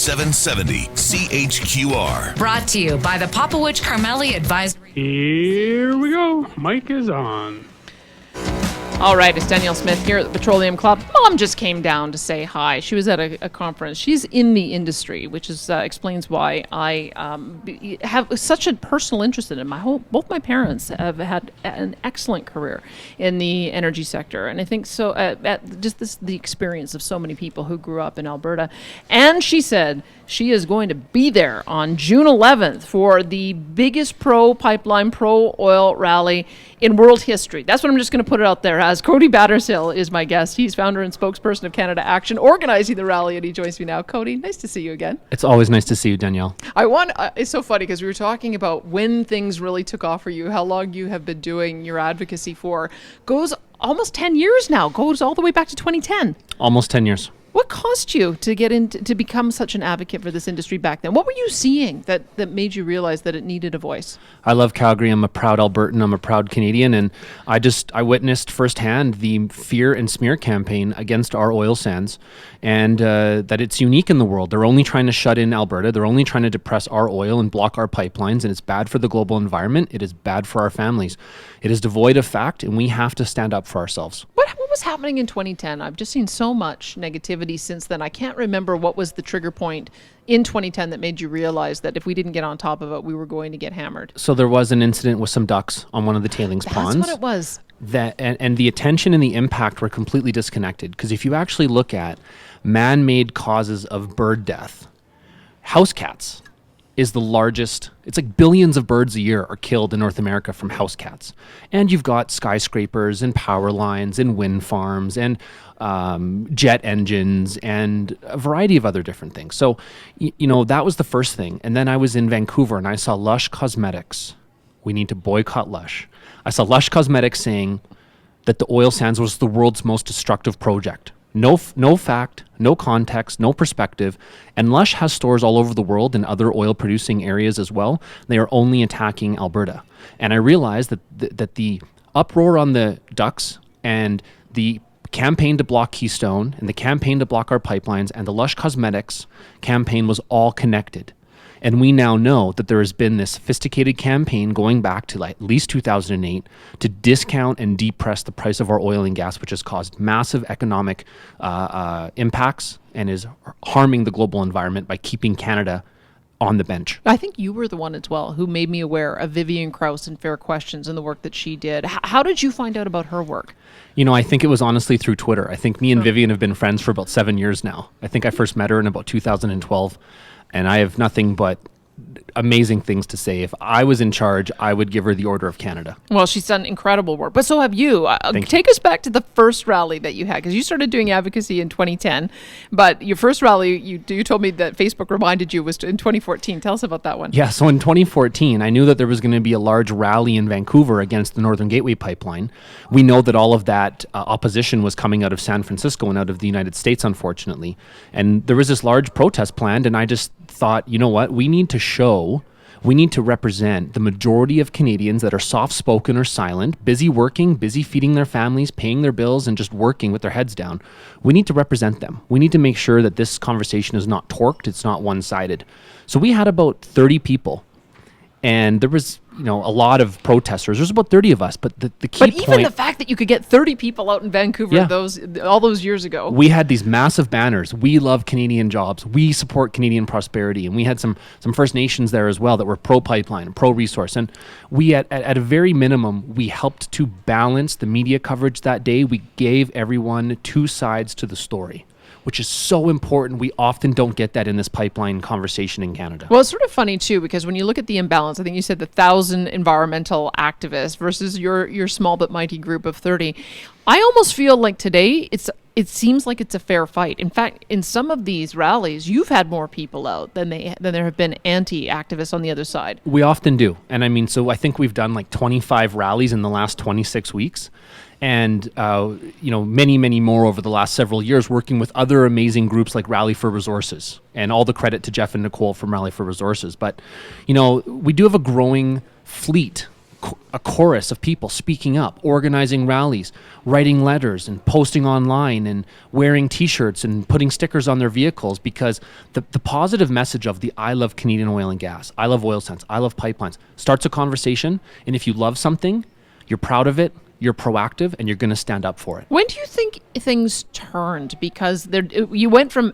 770 CHQR. Brought to you by the Popowich Carmeli Advisory. Here we go. Mic is on. All right, it's Danielle Smith here at the Petroleum Club. Mom just came down to say hi. She was at a conference. She's in the industry, which is explains why I have such a personal interest in it. Both my parents have had an excellent career in the energy sector, and I think so. The experience of so many people who grew up in Alberta, and she said she is going to be there on June 11th for the biggest pro-pipeline, pro-oil rally in world history. That's what I'm just going to put it out there as. Cody Battershill is my guest. He's founder and spokesperson of Canada Action, organizing the rally, and he joins me now. Cody, nice to see you again. It's always nice to see you, Danielle. It's so funny because we were talking about when things really took off for you, how long you have been doing your advocacy for. Goes almost 10 years now. Goes all the way back to 2010. Almost 10 years. What caused you to get to become such an advocate for this industry back then? What were you seeing that made you realize that it needed a voice? I love Calgary. I'm a proud Albertan. I'm a proud Canadian. And I witnessed firsthand the fear and smear campaign against our oil sands, and that it's unique in the world. They're only trying to shut in Alberta. They're only trying to depress our oil and block our pipelines. And it's bad for the global environment. It is bad for our families. It is devoid of fact, and we have to stand up for ourselves. What was happening in 2010? I've just seen so much negativity since then. I can't remember what was the trigger point in 2010 that made you realize that if we didn't get on top of it, we were going to get hammered. So there was an incident with some ducks on one of the tailings ponds. That's what it was. And the attention and the impact were completely disconnected. Because if you actually look at man-made causes of bird death, house cats is the largest. It's like billions of birds a year are killed in North America from house cats. And you've got skyscrapers and power lines and wind farms and jet engines and a variety of other different things. So, that was the first thing. And then I was in Vancouver and I saw Lush Cosmetics. We need to boycott Lush. I saw Lush Cosmetics saying that the oil sands was the world's most destructive project. No fact, no context, no perspective. And Lush has stores all over the world in other oil producing areas as well. They are only attacking Alberta. And I realized that the uproar on the ducks and the campaign to block Keystone and the campaign to block our pipelines and the Lush Cosmetics campaign was all connected. And we now know that there has been this sophisticated campaign going back to at least 2008 to discount and depress the price of our oil and gas, which has caused massive economic impacts and is harming the global environment by keeping Canada on the bench. I think you were the one as well who made me aware of Vivian Krause and Fair Questions and the work that she did. How did you find out about her work? I think it was honestly through Twitter. I think me and Vivian have been friends for about 7 years now. I think I first met her in about 2012. And I have nothing but amazing things to say. If I was in charge, I would give her the Order of Canada. Well, she's done incredible work, but so have you. Take us back to the first rally that you had, because you started doing advocacy in 2010, but your first rally, you told me that Facebook reminded you was in 2014. Tell us about that one. Yeah, so in 2014, I knew that there was going to be a large rally in Vancouver against the Northern Gateway Pipeline. We know that all of that opposition was coming out of San Francisco and out of the United States, unfortunately. And there was this large protest planned, and I just thought, you know what, we need to represent the majority of Canadians that are soft-spoken or silent, busy working, busy feeding their families, paying their bills, and just working with their heads down. We need to represent them. We need to make sure that this conversation is not torqued, it's not one-sided. So we had about 30 people, and there was a lot of protesters. There's about 30 of us, but the key point... But even the fact that you could get 30 people out in Vancouver all those years ago. We had these massive banners. We love Canadian jobs. We support Canadian prosperity. And we had some First Nations there as well that were pro-pipeline and pro-resource. And we, at a very minimum, we helped to balance the media coverage that day. We gave everyone two sides to the story, which is so important. We often don't get that in this pipeline conversation in Canada. Well, it's sort of funny too, because when you look at the imbalance, I think you said the 1,000 environmental activists versus your small but mighty group of 30. I almost feel like today it seems like it's a fair fight. In fact, in some of these rallies, you've had more people out than there have been anti-activists on the other side. We often do. And so I think we've done like 25 rallies in the last 26 weeks. And, many, many more over the last several years working with other amazing groups like Rally for Resources. And all the credit to Jeff and Nicole from Rally for Resources. But, we do have a growing fleet a chorus of people speaking up, organizing rallies, writing letters and posting online and wearing t-shirts and putting stickers on their vehicles, because the positive message of the I love Canadian oil and gas, I love oil sands, I love pipelines starts a conversation. And if you love something, you're proud of it, you're proactive, and you're going to stand up for it. When do you think things turned? Because you went from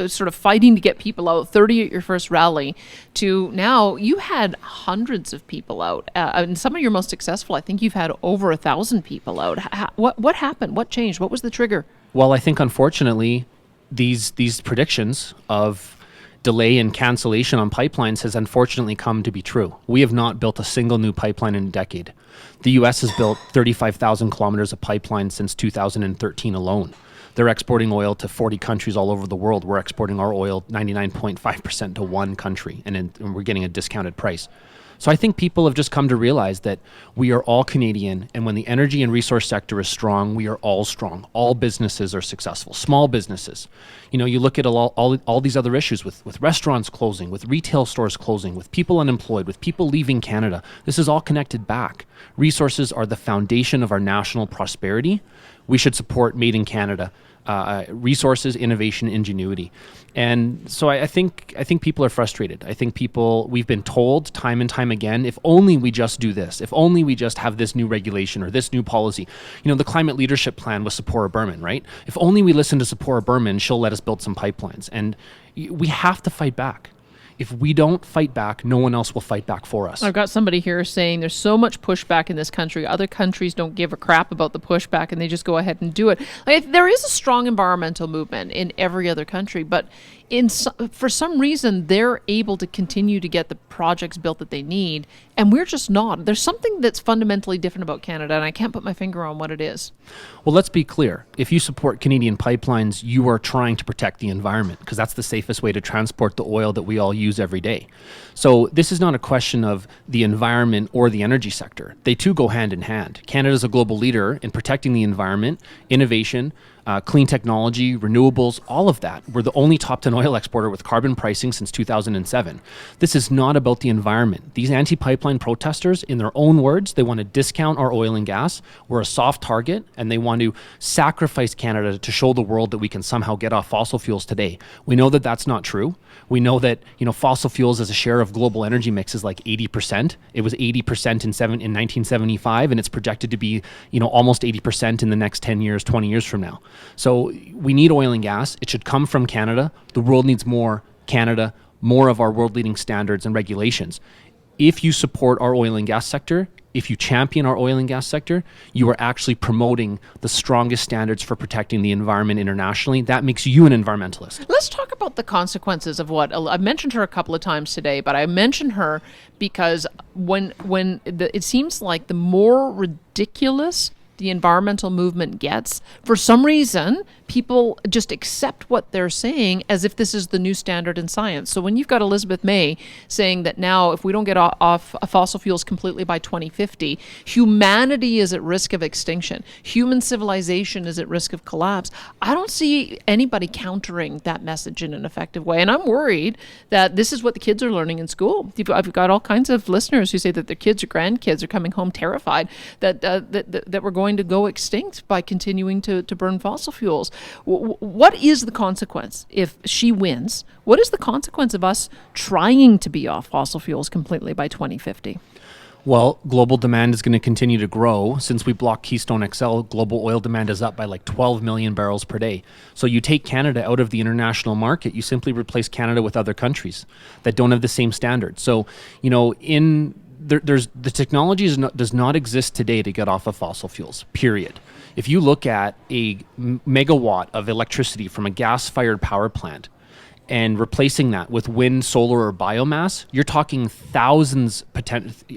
sort of fighting to get people out, 30 at your first rally, to now you had hundreds of people out. And some of your most successful, I think you've had over 1,000 people out. What happened? What changed? What was the trigger? Well, I think unfortunately, these predictions of delay and cancellation on pipelines has unfortunately come to be true. We have not built a single new pipeline in a decade. The U.S. has built 35,000 kilometers of pipeline since 2013 alone. They're exporting oil to 40 countries all over the world. We're exporting our oil 99.5% to one country, and we're getting a discounted price. So I think people have just come to realize that we are all Canadian, and when the energy and resource sector is strong, we are all strong. All businesses are successful, small businesses. You know, you look at all these other issues with restaurants closing, with retail stores closing, with people unemployed, with people leaving Canada. This is all connected back. Resources are the foundation of our national prosperity. We should support Made in Canada. Resources, innovation, ingenuity. And so I think people are frustrated. I think we've been told time and time again, if only we just do this, if only we just have this new regulation or this new policy. You know, the climate leadership plan was Sephora Berman, right? If only we listen to Sephora Berman, she'll let us build some pipelines. And we have to fight back. If we don't fight back, no one else will fight back for us. I've got somebody here saying there's so much pushback in this country. Other countries don't give a crap about the pushback and they just go ahead and do it. Like, there is a strong environmental movement in every other country, but for some reason, they're able to continue to get the projects built that they need, and we're just not. There's something that's fundamentally different about Canada, and I can't put my finger on what it is. Well, let's be clear. If you support Canadian pipelines, you are trying to protect the environment, because that's the safest way to transport the oil that we all use every day. So this is not a question of the environment or the energy sector. They too go hand in hand. Canada is a global leader in protecting the environment, innovation, clean technology, renewables, all of that. We're the only top 10 oil exporter with carbon pricing since 2007. This is not about the environment. These anti-pipeline protesters, in their own words, they want to discount our oil and gas. We're a soft target, and they want to sacrifice Canada to show the world that we can somehow get off fossil fuels today. We know that that's not true. We know that, you know, fossil fuels as a share of global energy mix is like 80%. It was 80% in 1975, and it's projected to be, you know, almost 80% in the next 10 years, 20 years from now. So we need oil and gas. It should come from Canada. The world needs more Canada, more of our world-leading standards and regulations. If you support our oil and gas sector, if you champion our oil and gas sector, you are actually promoting the strongest standards for protecting the environment internationally. That makes you an environmentalist. Let's talk about the consequences of what I've mentioned her a couple of times today, but I mentioned her because it seems like the more ridiculous the environmental movement gets, for some reason, people just accept what they're saying as if this is the new standard in science. So when you've got Elizabeth May saying that now if we don't get off fossil fuels completely by 2050, humanity is at risk of extinction, human civilization is at risk of collapse, I don't see anybody countering that message in an effective way. And I'm worried that this is what the kids are learning in school. I've got all kinds of listeners who say that their kids or grandkids are coming home terrified that we're going to go extinct by continuing to burn fossil fuels. What is the consequence if she wins? What is the consequence of us trying to be off fossil fuels completely by 2050? Well, global demand is going to continue to grow. Since we blocked Keystone XL, global oil demand is up by like 12 million barrels per day. So you take Canada out of the international market, you simply replace Canada with other countries that don't have the same standards. So, you know, there's the technology does not exist today to get off of fossil fuels, period. If you look at a megawatt of electricity from a gas-fired power plant and replacing that with wind, solar, or biomass, you're talking thousands,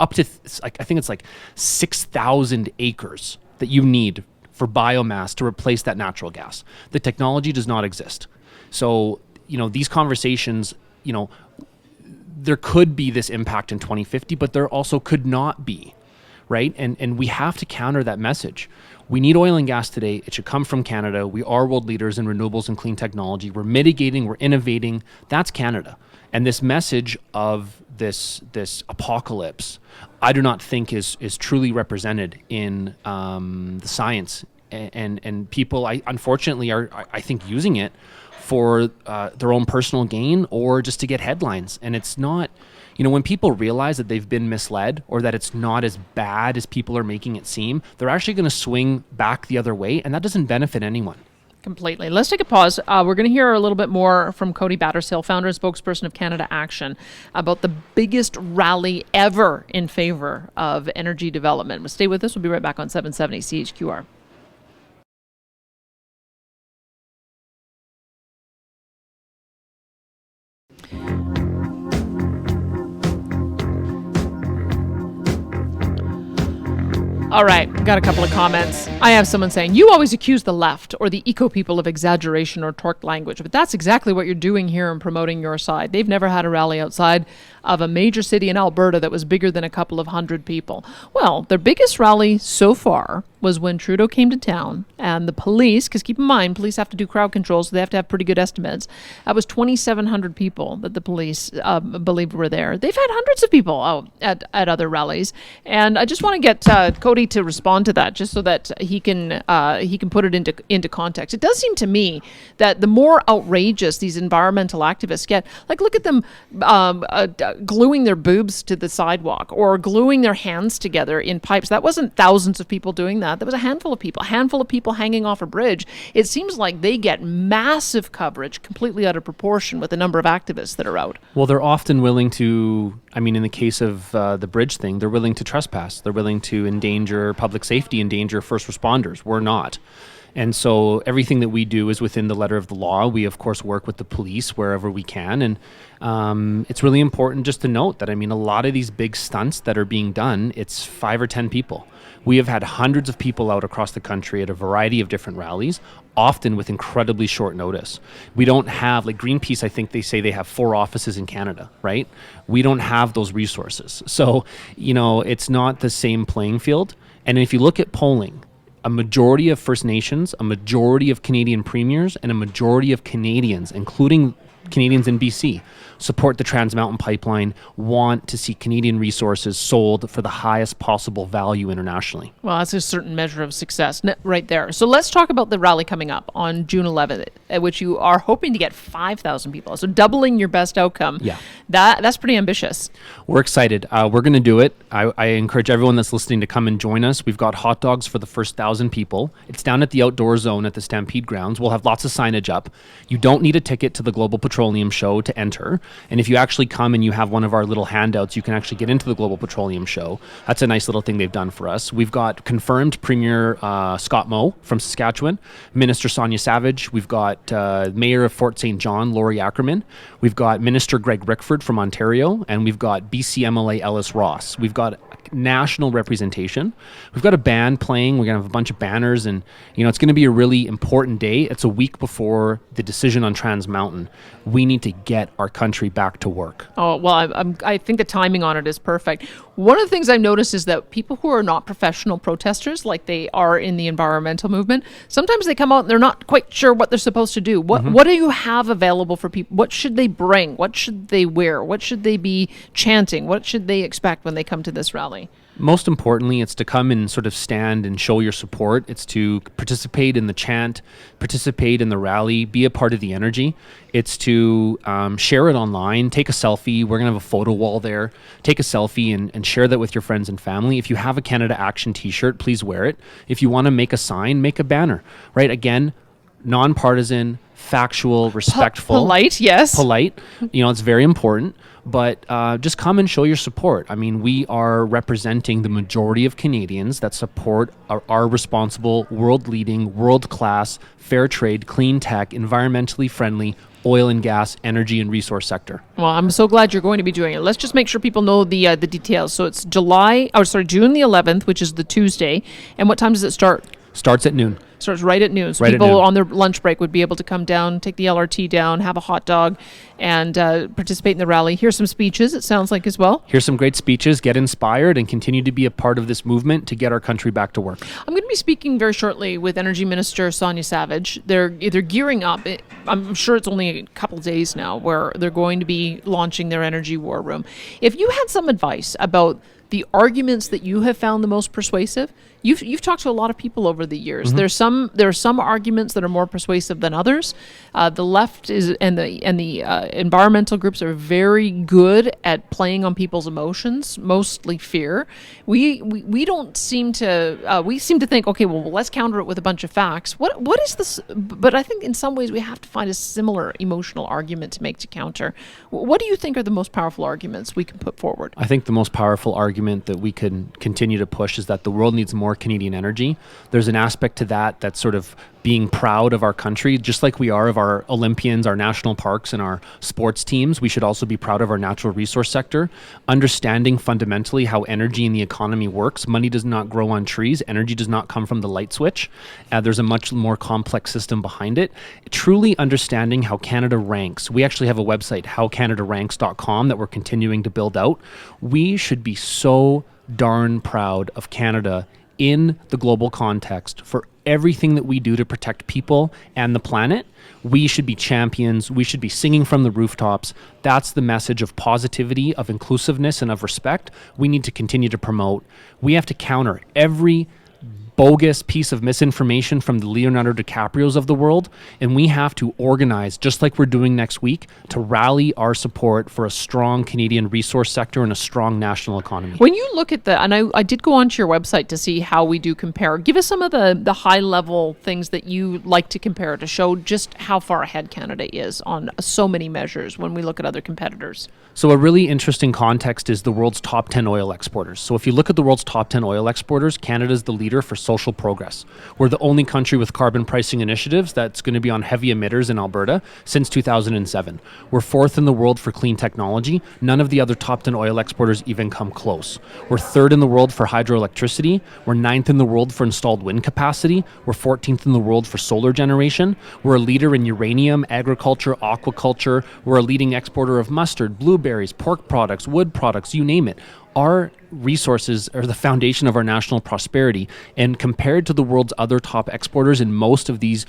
up to, I think it's like 6,000 acres that you need for biomass to replace that natural gas. The technology does not exist. So, you know, these conversations, you know, there could be this impact in 2050, but there also could not be, right? And we have to counter that message. We need oil and gas today. It should come from Canada. We are world leaders in renewables and clean technology. We're mitigating, we're innovating. That's Canada. And this message of this apocalypse, I do not think is truly represented in the science. And people, unfortunately, are I think using it for their own personal gain or just to get headlines. And it's not, when people realize that they've been misled or that it's not as bad as people are making it seem, they're actually going to swing back the other way, and that doesn't benefit anyone. Completely. Let's take a pause. We're going to hear a little bit more from Cody Battershill, founder and spokesperson of Canada Action, about the biggest rally ever in favor of energy development. Stay with us. We'll be right back on 770 CHQR. All right, got a couple of comments. I have someone saying, you always accuse the left or the eco people of exaggeration or torqued language, but that's exactly what you're doing here in promoting your side. They've never had a rally outside of a major city in Alberta that was bigger than a couple of hundred people. Well, their biggest rally so far was when Trudeau came to town and the police, because keep in mind, police have to do crowd control, so they have to have pretty good estimates. That was 2,700 people that the police believed were there. They've had hundreds of people out at other rallies. And I just want to get Cody to respond to that, just so that he can put it into context. It does seem to me that the more outrageous these environmental activists get, like look at them gluing their boobs to the sidewalk or gluing their hands together in pipes. That wasn't thousands of people doing that. There was a handful of people hanging off a bridge. It seems like they get massive coverage, completely out of proportion with the number of activists that are out. Well, they're often willing to, in the case of the bridge thing, they're willing to trespass. They're willing to endanger public safety, endanger first responders. We're not. And so everything that we do is within the letter of the law. We, of course, work with the police wherever we can. And it's really important just to note that, a lot of these big stunts that are being done, it's 5 or 10 people. We have had hundreds of people out across the country at a variety of different rallies, often with incredibly short notice. We don't have, like Greenpeace, I think they say they have 4 offices in Canada, right? We don't have those resources. So, it's not the same playing field. And if you look at polling, a majority of First Nations, a majority of Canadian premiers, and a majority of Canadians, including Canadians in BC, support the Trans Mountain Pipeline, want to see Canadian resources sold for the highest possible value internationally. Well, that's a certain measure of success right there. So let's talk about the rally coming up on June 11th, at which you are hoping to get 5,000 people. So doubling your best outcome. Yeah. That's pretty ambitious. We're excited. We're going to do it. I encourage everyone that's listening to come and join us. We've got hot dogs for the first 1,000 people. It's down at the outdoor zone at the Stampede grounds. We'll have lots of signage up. You don't need a ticket to the Global Petroleum show to enter. And if you actually come and you have one of our little handouts, you can actually get into the Global Petroleum show. That's a nice little thing they've done for us. We've got confirmed Premier Scott Moe from Saskatchewan, Minister Sonia Savage. We've got Mayor of Fort St. John, Laurie Ackerman. We've got Minister Greg Rickford from Ontario. And we've got BC MLA Ellis Ross. We've got national representation. We've got a band playing. We're going to have a bunch of banners. And, it's going to be a really important day. It's a week before the decision on Trans Mountain. We need to get our country back to work. Oh, well, I think the timing on it is perfect. One of the things I've noticed is that people who are not professional protesters, like they are in the environmental movement, sometimes they come out and they're not quite sure what they're supposed to do. What do you have available for people? What should they bring? What should they wear? What should they be chanting? What should they expect when they come to this rally? Most importantly, it's to come and sort of stand and show your support. It's to participate in the chant, participate in the rally, be a part of the energy. It's to share it online, take a selfie. We're going to have a photo wall there. Take a selfie and share that with your friends and family. If you have a Canada Action t-shirt, please wear it. If you want to make a sign, make a banner, right? Again, nonpartisan, factual, respectful. Polite, yes. Polite. It's very important. But just come and show your support. We are representing the majority of Canadians that support our responsible, world-leading, world-class, fair trade, clean tech, environmentally friendly oil and gas, energy and resource sector. Well, I'm so glad you're going to be doing it. Let's just make sure people know the details. So it's June the 11th, which is the Tuesday. And what time does it start? Starts at noon. Starts right at noon. So Right at people noon. on their lunch break would be able to come down, take the LRT down, have a hot dog, and participate in the rally. Hear some speeches, it sounds like, as well. Hear some great speeches, get inspired, and continue to be a part of this movement to get our country back to work. I'm going to be speaking very shortly with Energy Minister Sonia Savage. They're gearing up. I'm sure it's only a couple days now where they're going to be launching their energy war room. If you had some advice about the arguments that you have found the most persuasive, you've talked to a lot of people over the years. There are some arguments that are more persuasive than others. The left and the environmental groups are very good at playing on people's emotions, mostly fear. We don't seem to we seem to think, okay, well, let's counter it with a bunch of facts. What is this? But I think in some ways we have to find a similar emotional argument to make to counter. What do you think are the most powerful arguments we can put forward? I think the most powerful argument that we can continue to push is that the world needs more Canadian energy. There's an aspect to that that's sort of being proud of our country, just like we are of our Olympians, our national parks, and our sports teams. We should also be proud of our natural resource sector, understanding fundamentally how energy in the economy works. Money does not grow on trees. Energy does not come from the light switch. There's a much more complex system behind it. Truly understanding how Canada ranks. We actually have a website, howcanadaranks.com, that we're continuing to build out. We should be so darn proud of Canada in the global context for everything that we do to protect people and the planet. We should be champions. We should be singing from the rooftops. That's the message of positivity, of inclusiveness, and of respect we need to continue to promote. We have to counter every bogus piece of misinformation from the Leonardo DiCaprios of the world, and we have to organize, just like we're doing next week, to rally our support for a strong Canadian resource sector and a strong national economy. When you look at and I did go onto your website to see how we do compare. Give us some of the high-level things that you like to compare to show just how far ahead Canada is on so many measures when we look at other competitors. So a really interesting context is the world's top 10 oil exporters. So if you look at the world's top 10 oil exporters, Canada's the leader for social progress. We're the only country with carbon pricing initiatives that's going to be on heavy emitters in Alberta since 2007. We're fourth in the world for clean technology. None of the other top 10 oil exporters even come close. We're third in the world for hydroelectricity. We're ninth in the world for installed wind capacity. We're 14th in the world for solar generation. We're a leader in uranium, agriculture, aquaculture. We're a leading exporter of mustard, blueberries, pork products, wood products, you name it. Our resources are the foundation of our national prosperity, and compared to the world's other top exporters in most of these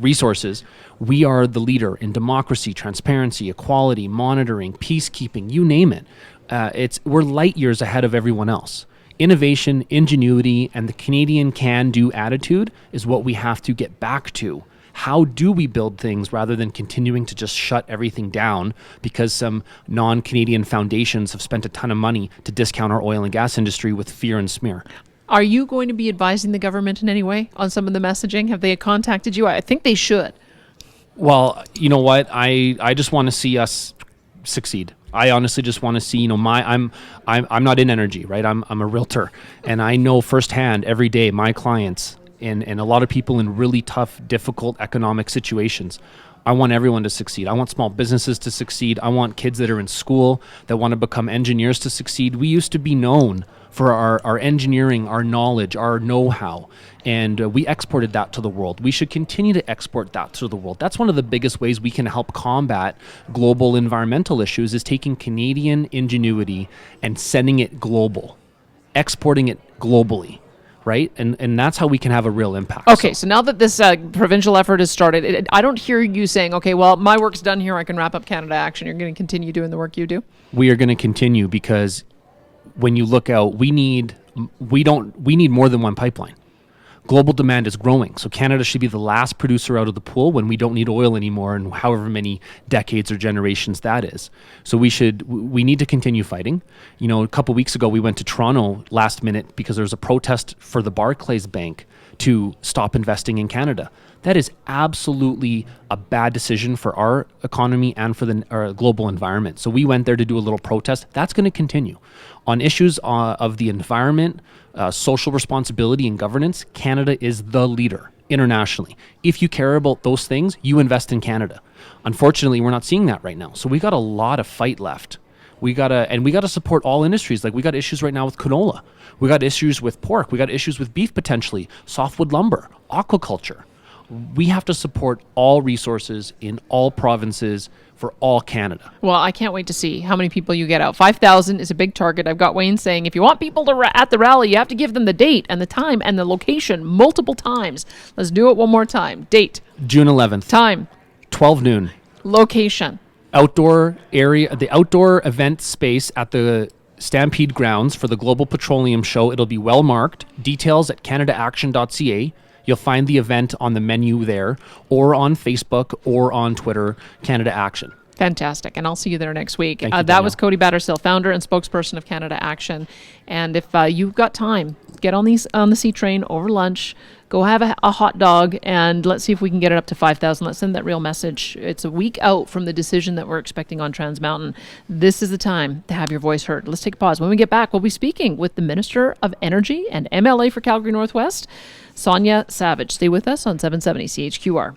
resources, we are the leader in democracy, transparency, equality, monitoring, peacekeeping, you name it. We're light years ahead of everyone else. Innovation, ingenuity, and the Canadian can-do attitude is what we have to get back to. How do we build things rather than continuing to just shut everything down because some non-Canadian foundations have spent a ton of money to discount our oil and gas industry with fear and smear? Are you going to be advising the government in any way on some of the messaging? Have they contacted you? I think they should. Well, you know what? I just want to see us succeed. I honestly just want to see, I'm not in energy, right? I'm a realtor, and I know firsthand every day my clients and a lot of people in really tough, difficult economic situations. I want everyone to succeed. I want small businesses to succeed. I want kids that are in school that want to become engineers to succeed. We used to be known for our engineering, our knowledge, our know-how, and we exported that to the world. We should continue to export that to the world. That's one of the biggest ways we can help combat global environmental issues, is taking Canadian ingenuity and sending it global, exporting it globally. Right? And that's how we can have a real impact. Okay, so now that this provincial effort has started, I don't hear you saying, okay, well, my work's done here, I can wrap up Canada Action. You're going to continue doing the work you do? We are going to continue, because when you look out, we need more than one pipeline. Global demand is growing, so Canada should be the last producer out of the pool when we don't need oil anymore, and however many decades or generations that is. So we need to continue fighting. A couple weeks ago we went to Toronto last minute because there was a protest for the Barclays Bank to stop investing in Canada. That is absolutely a bad decision for our economy and for the global environment. So we went there to do a little protest. That's going to continue. On issues of the environment, social responsibility and governance, Canada is the leader internationally. If you care about those things, you invest in Canada. Unfortunately, we're not seeing that right now. So we got a lot of fight left. We gotta support all industries. Like we got issues right now with canola. We got issues with pork. We got issues with beef potentially, softwood lumber, aquaculture. We have to support all resources in all provinces for all Canada. Well, I can't wait to see how many people you get out. 5,000 is a big target. I've got Wayne saying if you want people to at the rally, you have to give them the date and the time and the location multiple times. Let's do it one more time. Date. June 11th. Time. 12 noon. Location. Outdoor area, the outdoor event space at the Stampede grounds for the Global Petroleum Show. It'll be well marked. Details at canadaaction.ca. You'll find the event on the menu there, or on Facebook, or on Twitter, Canada Action. Fantastic. And I'll see you there next week. Thank you, that was Danielle. Cody Battershill, founder and spokesperson of Canada Action. And if you've got time, get on the C train over lunch, go have a hot dog, and let's see if we can get it up to 5,000. Let's send that real message. It's a week out from the decision that we're expecting on Trans Mountain. This is the time to have your voice heard. Let's take a pause. When we get back, we'll be speaking with the Minister of Energy and MLA for Calgary Northwest, Sonia Savage. Stay with us on 770 CHQR.